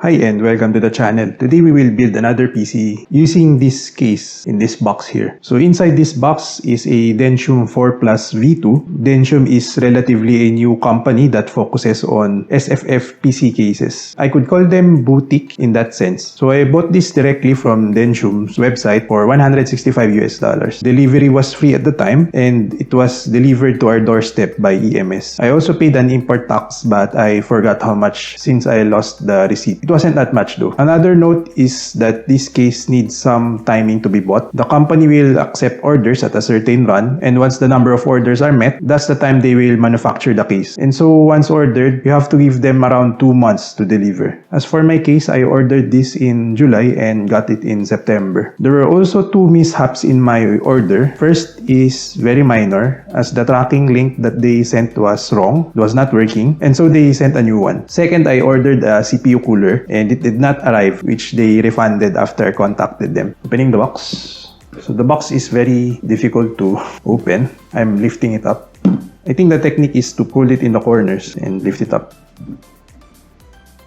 Hi and welcome to the channel. Today we will build another PC using this case in this box here. So inside this box is a Densium 4 Plus V2. Densium is relatively a new company that focuses on SFF PC cases. I could call them boutique in that sense. So I bought this directly from Densium's website for $165. Delivery was free at the time and it was delivered to our doorstep by EMS. I also paid an import tax but I forgot how much since I lost the receipt. It wasn't that much though. Another note is that this case needs some timing to be bought. The company will accept orders at a certain run, and once the number of orders are met, that's the time they will manufacture the case. And so once ordered, you have to give them around 2 months to deliver. As for my case, I ordered this in July and got it in September. There were also 2 mishaps in my order. First is very minor, as the tracking link that they sent was wrong. It was not working, and so they sent a new one. Second, I ordered a CPU cooler and it did not arrive, which they refunded after I contacted them. Opening the box. So the box is very difficult to open. I'm lifting it up. I think the technique is to pull it in the corners and lift it up.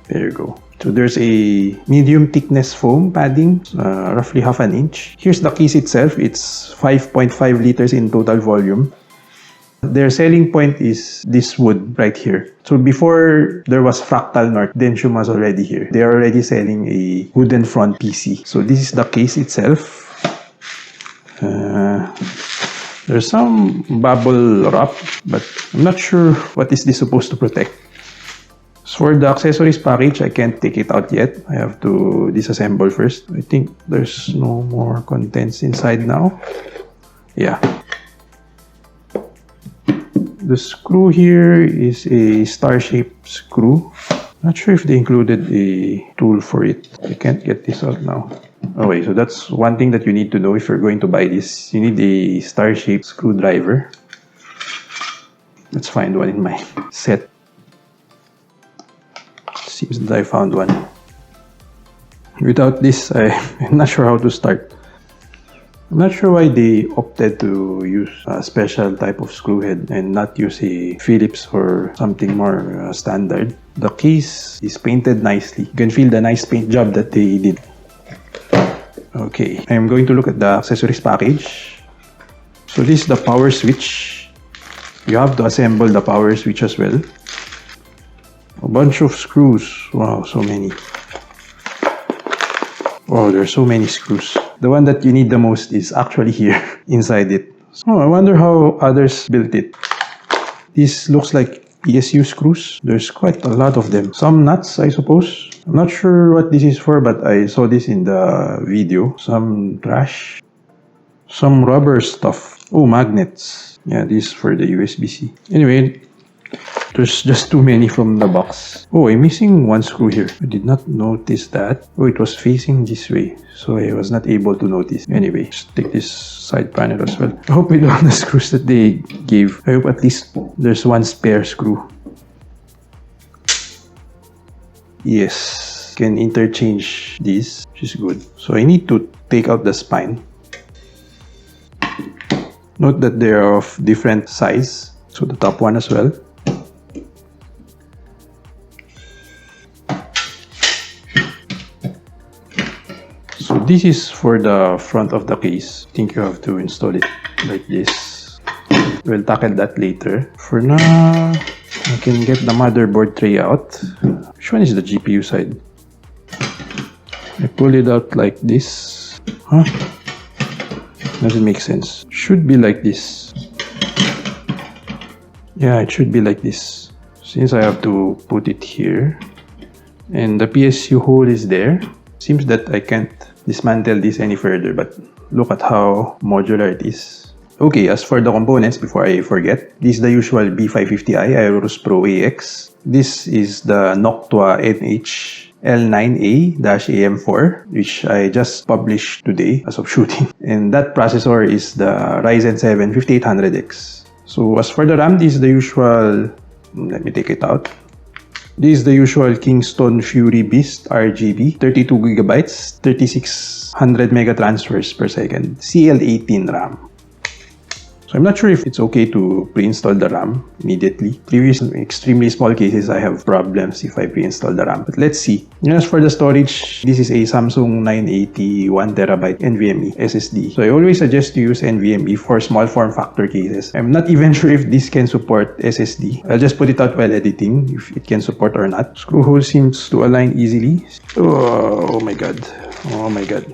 There you go. So there's a medium thickness foam padding, roughly half an inch. Here's the case itself. It's 5.5 liters in total volume. Their selling point is this wood right here. So before there was Fractal North, Densium was already here. They are already selling a wooden front PC. So this is the case itself. There's some bubble wrap, but I'm not sure what is this supposed to protect. So for the accessories package, I can't take it out yet. I have to disassemble first. I think there's no more contents inside now. Yeah. The screw here is a star-shaped screw. Not sure if they included a tool for it. I can't get this out now. Okay, so that's one thing that you need to know if you're going to buy this. You need a star-shaped screwdriver. Let's find one in my set. Seems that I found one. Without this, I'm not sure how to start. I'm not sure why they opted to use a special type of screw head and not use a Phillips or something more standard. The case is painted nicely. You can feel the nice paint job that they did. Okay, I'm going to look at the accessories package. So this is the power switch. You have to assemble the power switch as well. A bunch of screws. Wow, so many. Wow, there are so many screws. The one that you need the most is actually here, inside it. Oh, I wonder how others built it. This looks like PSU screws. There's quite a lot of them. Some nuts, I suppose. I'm not sure what this is for, but I saw this in the video. Some trash. Some rubber stuff. Oh, magnets. Yeah, this is for the USB-C. Anyway, there's just too many from the box. Oh, I'm missing one screw here. I did not notice that. Oh, it was facing this way, so I was not able to notice. Anyway, just take this side panel as well. I hope with all the screws that they gave, I hope at least there's one spare screw. Yes, can interchange these, which is good. So I need to take out the spine. Note that they are of different size. So the top one as well. So this is for the front of the case. I think you have to install it like this. We'll tackle that later. For now, I can get the motherboard tray out. Which one is the GPU side? I pull it out like this. Huh? Doesn't make sense. Should be like this. Yeah, it should be like this. Since I have to put it here. And the PSU hole is there. Seems that I can't dismantle this any further, but look at how modular it is. Okay, as for the components, before I forget, this is the usual B550i Aorus Pro AX. This is the Noctua NH L9A-AM4, which I just published today as of shooting. And that processor is the Ryzen 7 5800X. So as for the RAM, this is the usual, let me take it out. This is the usual Kingston Fury Beast RGB, 32GB, 3600 mega transfers per second, CL18 RAM. So I'm not sure if it's okay to pre-install the RAM immediately. Previous extremely small cases, I have problems if I pre-install the RAM. But let's see. As for the storage, this is a Samsung 980 1TB NVMe SSD. So I always suggest to use NVMe for small form factor cases. I'm not even sure if this can support SSD. I'll just put it out while editing if it can support or not. Screw hole seems to align easily. Oh my god. Oh my god.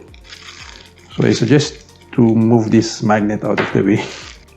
So I suggest to move this magnet out of the way.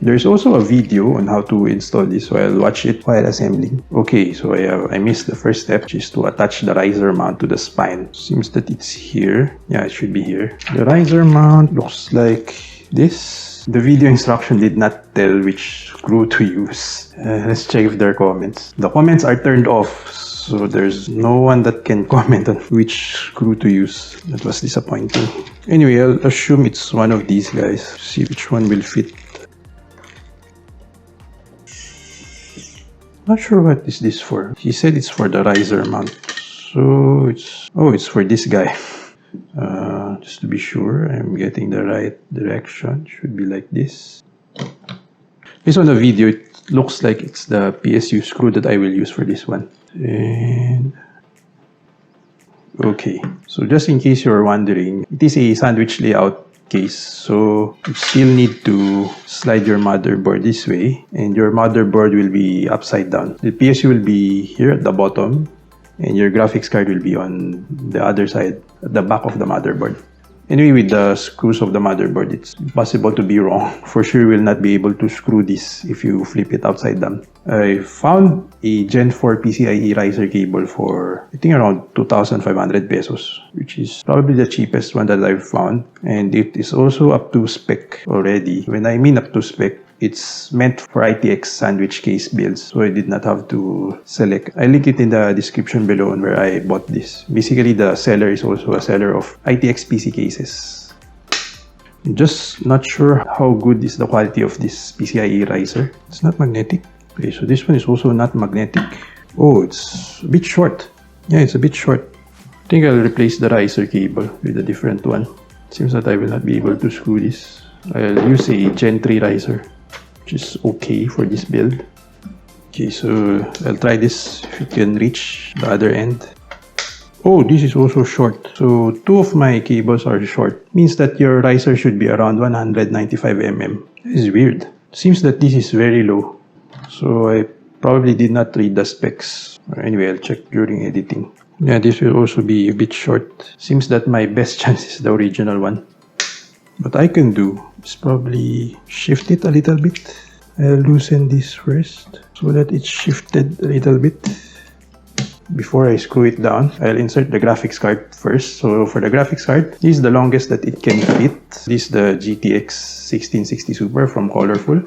There's also a video on how to install this, so I'll watch it while assembling. Okay, so I missed the first step, which is to attach the riser mount to the spine. Seems that it's here. Yeah, it should be here. The riser mount looks like this. The video instruction did not tell which screw to use. Let's check if there are comments. The comments are turned off, so there's no one that can comment on which screw to use. That was disappointing. Anyway, I'll assume it's one of these guys. See which one will fit. Not sure what is this for. He said it's for the riser mount. So it's for this guy. Just to be sure I'm getting the right direction. Should be like this. Based on the video, it looks like it's the PSU screw that I will use for this one. And okay, so just in case you're wondering, it is a sandwich layout case, so you still need to slide your motherboard this way, and your motherboard will be upside down. The PSU will be here at the bottom, and your graphics card will be on the other side, at the back of the motherboard. Anyway, with the screws of the motherboard, it's possible to be wrong. For sure, you will not be able to screw this if you flip it upside down. I found a Gen 4 PCIe riser cable for, I think, around 2,500 pesos, which is probably the cheapest one that I've found. And it is also up to spec already. When I mean up to spec, it's meant for ITX sandwich case builds, so I did not have to select. I link it in the description below on where I bought this. Basically, the seller is also a seller of ITX PC cases. I'm just not sure how good is the quality of this PCIe riser. It's not magnetic. Okay, so this one is also not magnetic. Oh, it's a bit short. Yeah, it's a bit short. I think I'll replace the riser cable with a different one. It seems that I will not be able to screw this. I'll use a Gen 3 riser, which is okay for this build. Okay, so I'll try this if it can reach the other end. Oh, this is also short. So two of my cables are short. Means that your riser should be around 195 mm. This is weird. Seems that this is very low. So I probably did not read the specs. Anyway, I'll check during editing. Yeah, this will also be a bit short. Seems that my best chance is the original one. What I can do is probably shift it a little bit. I'll loosen this first so that it's shifted a little bit. Before I screw it down, I'll insert the graphics card first. So for the graphics card, this is the longest that it can fit. This is the GTX 1660 Super from Colorful.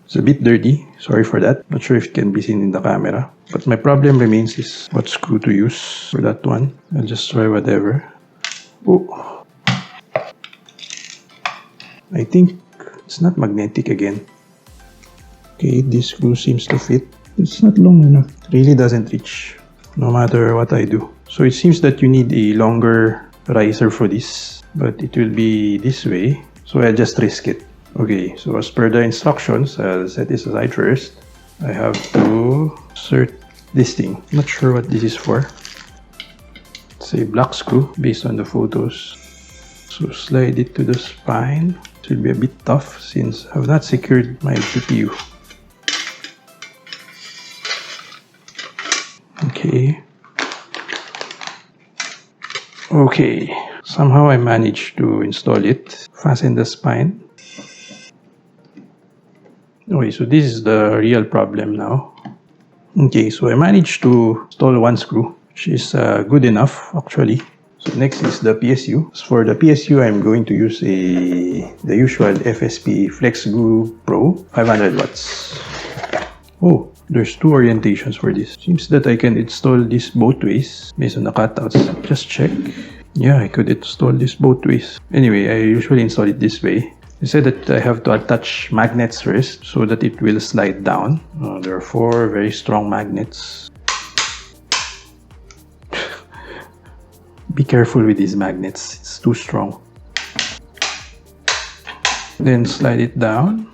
It's a bit dirty, sorry for that. Not sure if it can be seen in the camera. But my problem remains is what screw to use for that one. I'll just try whatever. Oh, I think it's not magnetic again. Okay, this screw seems to fit. It's not long enough. It really doesn't reach, no matter what I do. So it seems that you need a longer riser for this, but it will be this way. So I'll just risk it. Okay, so as per the instructions, I'll set this aside first. I have to insert this thing. Not sure what this is for. It's a black screw based on the photos. So slide it to the spine. It will be a bit tough since I've not secured my GPU. Okay. Okay. Somehow I managed to install it. Fasten the spine. Okay, so this is the real problem now. Okay, so I managed to install one screw, which is good enough actually. So next is the PSU. For the PSU, I'm going to use the usual FSP Flex Glue Pro 500 watts. Oh, there's two orientations for this. Seems that I can install this both ways based on the cutouts. Just check. Yeah, I could install this both ways. Anyway, I usually install it this way. They said that I have to attach magnets first so that it will slide down. There are 4 very strong magnets. Be careful with these magnets, it's too strong. Then slide it down.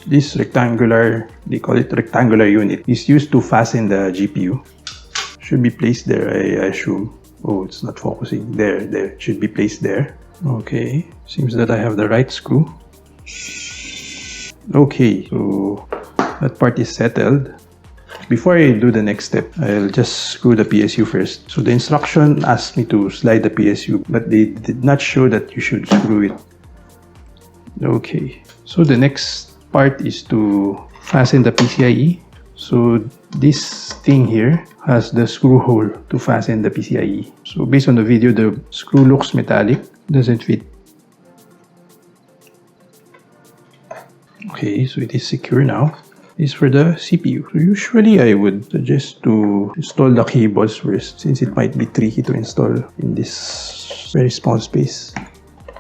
This rectangular, they call it rectangular unit, is used to fasten the GPU. Should be placed there, I assume. Oh, it's not focusing. There, it should be placed there. Okay, seems that I have the right screw. Okay, so that part is settled. Before I do the next step, I'll just screw the PSU first. So the instruction asked me to slide the PSU, but they did not show that you should screw it. Okay, so the next part is to fasten the PCIe. So this thing here has the screw hole to fasten the PCIe. So based on the video, the screw looks metallic, doesn't fit. Okay, so it is secure now. This is for the CPU. So usually I would suggest to install the cables first, since it might be tricky to install in this very small space.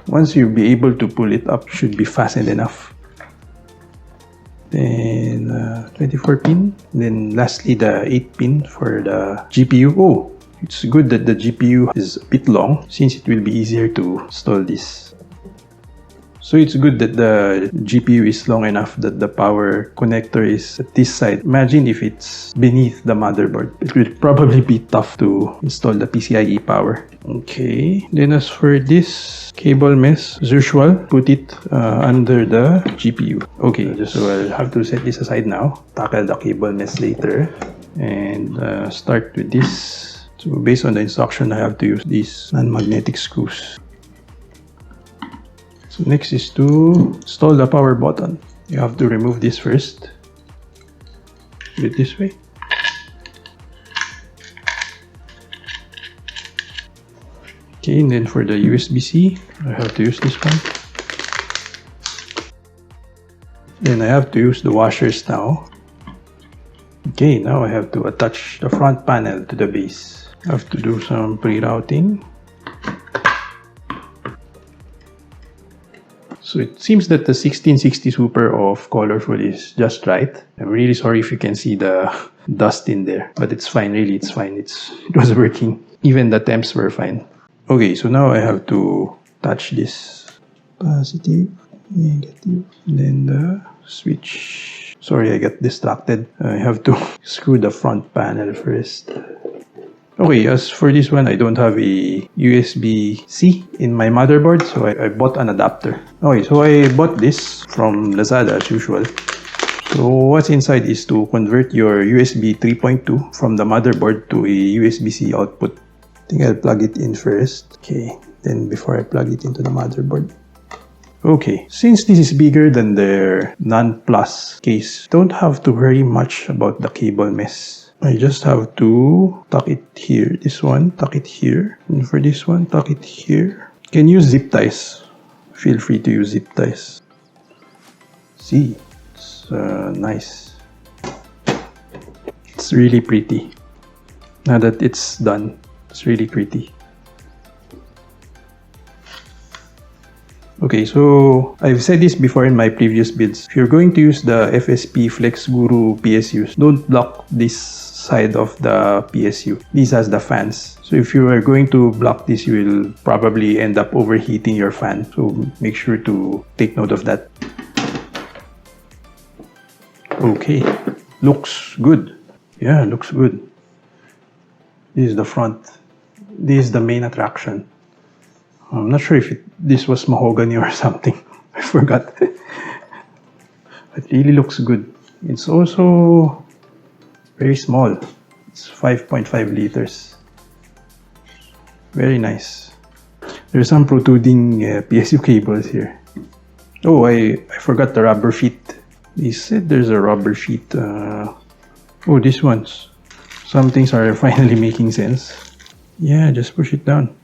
Once you'll be able to pull it up, should be fastened enough. Then 24 pin. Then lastly the 8 pin for the GPU. Oh, it's good that the GPU is a bit long, since it will be easier to install this. So it's good that the GPU is long enough that the power connector is at this side. Imagine if it's beneath the motherboard. It will probably be tough to install the PCIe power. Okay, then as for this cable mesh, as usual, put it under the GPU. Okay, so I'll have to set this aside now. Tackle the cable mesh later. And start with this. So based on the instruction, I have to use these non-magnetic screws. So next is to install the power button. You have to remove this first. Do it this way. Okay, and then for the USB-C, I have to use this one. Then I have to use the washers now. Okay, now I have to attach the front panel to the base. I have to do some pre-routing. So it seems that the 1660 Super of Colorful is just right. I'm really sorry if you can see the dust in there, but it's fine, really, it's fine. It was working. Even the temps were fine. Okay, so now I have to touch this positive, negative, and then the switch. Sorry, I got distracted. I have to screw the front panel first. Okay, as for this one, I don't have a USB-C in my motherboard, so I bought an adapter. Okay, so I bought this from Lazada as usual. So what's inside is to convert your USB 3.2 from the motherboard to a USB-C output. I think I'll plug it in first. Okay, then before I plug it into the motherboard. Okay, since this is bigger than their non-plus case, don't have to worry much about the cable mesh. I just have to tuck it here. This one, tuck it here. And for this one, tuck it here. You can use zip ties. Feel free to use zip ties. See, it's nice. It's really pretty. Now that it's done, it's really pretty. Okay, so I've said this before in my previous builds. If you're going to use the FSP Flex Guru PSUs, don't block this side of the PSU. This has the fans. So if you are going to block this, you will probably end up overheating your fan. So make sure to take note of that. Okay, looks good. Yeah, looks good. This is the front. This is the main attraction. I'm not sure if this was mahogany or something. I forgot. It really looks good. It's also very small. It's 5.5 liters. Very nice. There's some protruding PSU cables here. Oh, I forgot the rubber feet. They said there's a rubber feet. Oh, these ones. Some things are finally making sense. Yeah, just push it down.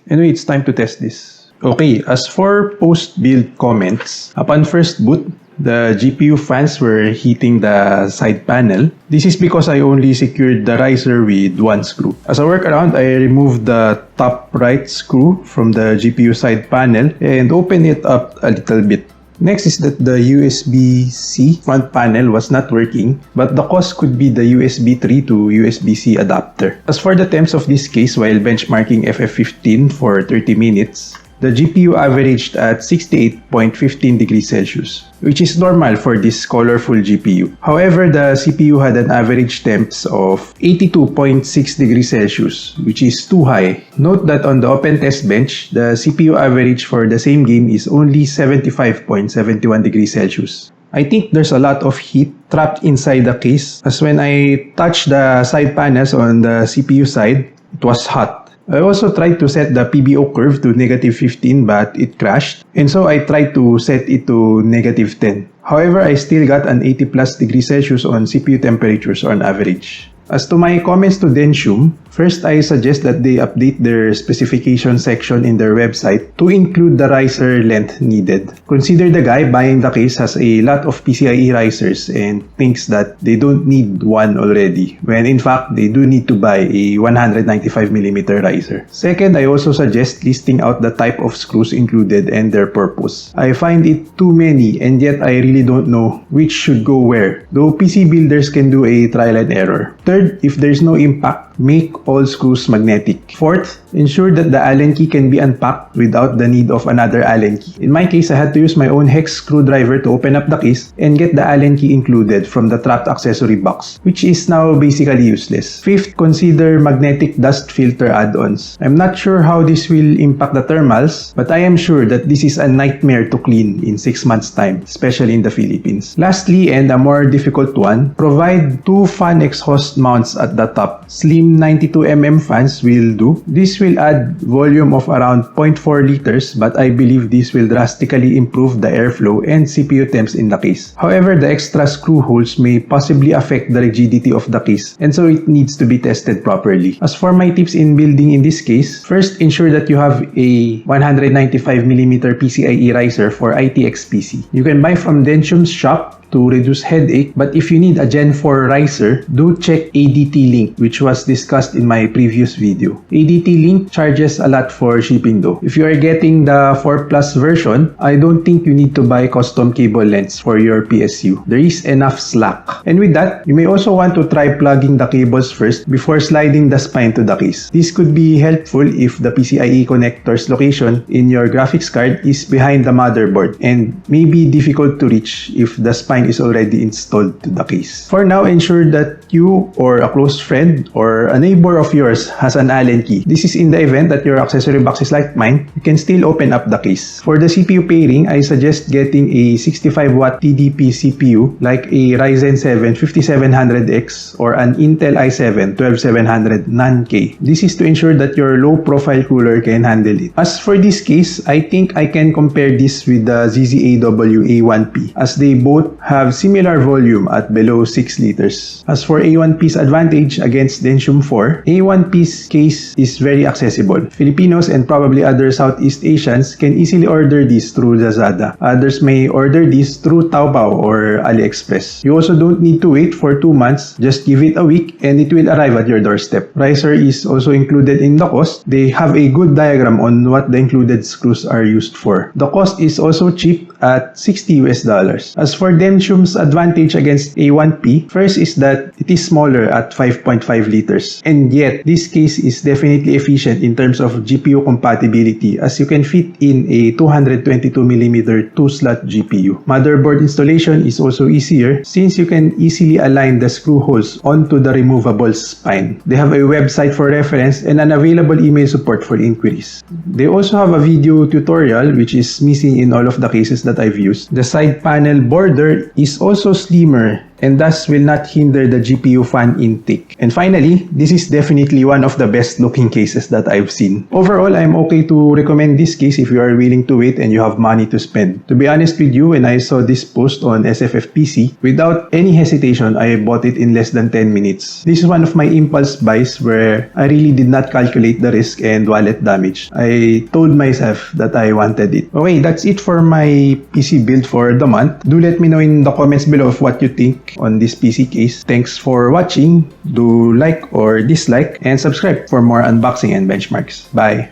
Anyway, it's time to test this. Okay, as for post-build comments, upon first boot, the GPU fans were heating the side panel. This is because I only secured the riser with one screw. As a workaround, I removed the top right screw from the GPU side panel and opened it up a little bit. Next is that the USB-C front panel was not working, but the cause could be the USB 3 to USB-C adapter. As for the temps of this case, while benchmarking FF15 for 30 minutes, The GPU averaged at 68.15 degrees Celsius, which is normal for this colorful GPU. However, the CPU had an average temps of 82.6 degrees Celsius, which is too high. Note that on the open test bench, the CPU average for the same game is only 75.71 degrees Celsius. I think there's a lot of heat trapped inside the case, as when I touched the side panels on the CPU side, it was hot. I also tried to set the PBO curve to -15 but it crashed, and so I tried to set it to -10. However, I still got an 80 plus degrees Celsius on CPU temperatures on average. As to my comments to Densium, first I suggest that they update their specification section in their website to include the riser length needed. Consider the guy buying the case has a lot of PCIe risers and thinks that they don't need one already, when in fact they do need to buy a 195mm riser. Second, I also suggest listing out the type of screws included and their purpose. I find it too many and yet I really don't know which should go where, though PC builders can do a trial and error. Third, if there's no impact, make all screws magnetic. Fourth, ensure that the Allen key can be unpacked without the need of another Allen key. In my case, I had to use my own hex screwdriver to open up the case and get the Allen key included from the trapped accessory box, which is now basically useless. Fifth, consider magnetic dust filter add-ons. I'm not sure how this will impact the thermals, but I am sure that this is a nightmare to clean in 6 months' time, especially in the Philippines. Lastly, and a more difficult one, provide 2 fan exhaust mounts at the top. Slim 92mm fans will do. This will add volume of around 0.4 liters, but I believe this will drastically improve the airflow and CPU temps in the case. However, the extra screw holes may possibly affect the rigidity of the case, and so it needs to be tested properly. As for my tips in building in this case, first ensure that you have a 195mm PCIe riser for ITX PC. You can buy from Densium's shop to reduce headache, but if you need a Gen 4 riser, do check ADT Link, which was discussed in my previous video. ADT Link charges a lot for shipping though. If you are getting the 4 Plus version, I don't think you need to buy custom cable lengths for your PSU. There is enough slack. And with that, you may also want to try plugging the cables first before sliding the spine to the case. This could be helpful if the PCIe connector's location in your graphics card is behind the motherboard and may be difficult to reach if the spine is already installed to the case. For now, ensure that you or a close friend or a neighbor of yours has an Allen key. This is in the event that your accessory box is like mine, you can still open up the case. For the CPU pairing, I suggest getting a 65W TDP CPU like a Ryzen 7 5700X or an Intel i7 12700 non-K. This is to ensure that your low-profile cooler can handle it. As for this case, I think I can compare this with the ZZAW A1P, as they both have similar volume at below 6 liters. As for A1P's advantage against Densium 4, A1P's case is very accessible. Filipinos and probably other Southeast Asians can easily order this through Lazada. Others may order this through Taobao or AliExpress. You also don't need to wait for 2 months, just give it a week and it will arrive at your doorstep. Riser is also included in the cost. They have a good diagram on what the included screws are used for. The cost is also cheap at $60. As for Densium's advantage against A1P, first is that it is smaller at 5.5 liters. And yet, this case is definitely efficient in terms of GPU compatibility, as you can fit in a 222mm 2-slot GPU. Motherboard installation is also easier since you can easily align the screw holes onto the removable spine. They have a website for reference and an available email support for inquiries. They also have a video tutorial which is missing in all of the cases that I've used. The side panel border is also slimmer and thus will not hinder the GPU fan intake. And finally, this is definitely one of the best looking cases that I've seen. Overall, I'm okay to recommend this case if you are willing to wait and you have money to spend. To be honest with you, when I saw this post on SFF PC, without any hesitation, I bought it in less than 10 minutes. This is one of my impulse buys where I really did not calculate the risk and wallet damage. I told myself that I wanted it. Okay, that's it for my PC build for the month. Do let me know in the comments below of what you think on this PC case. Thanks for watching. Do like or dislike and subscribe for more unboxing and benchmarks. Bye!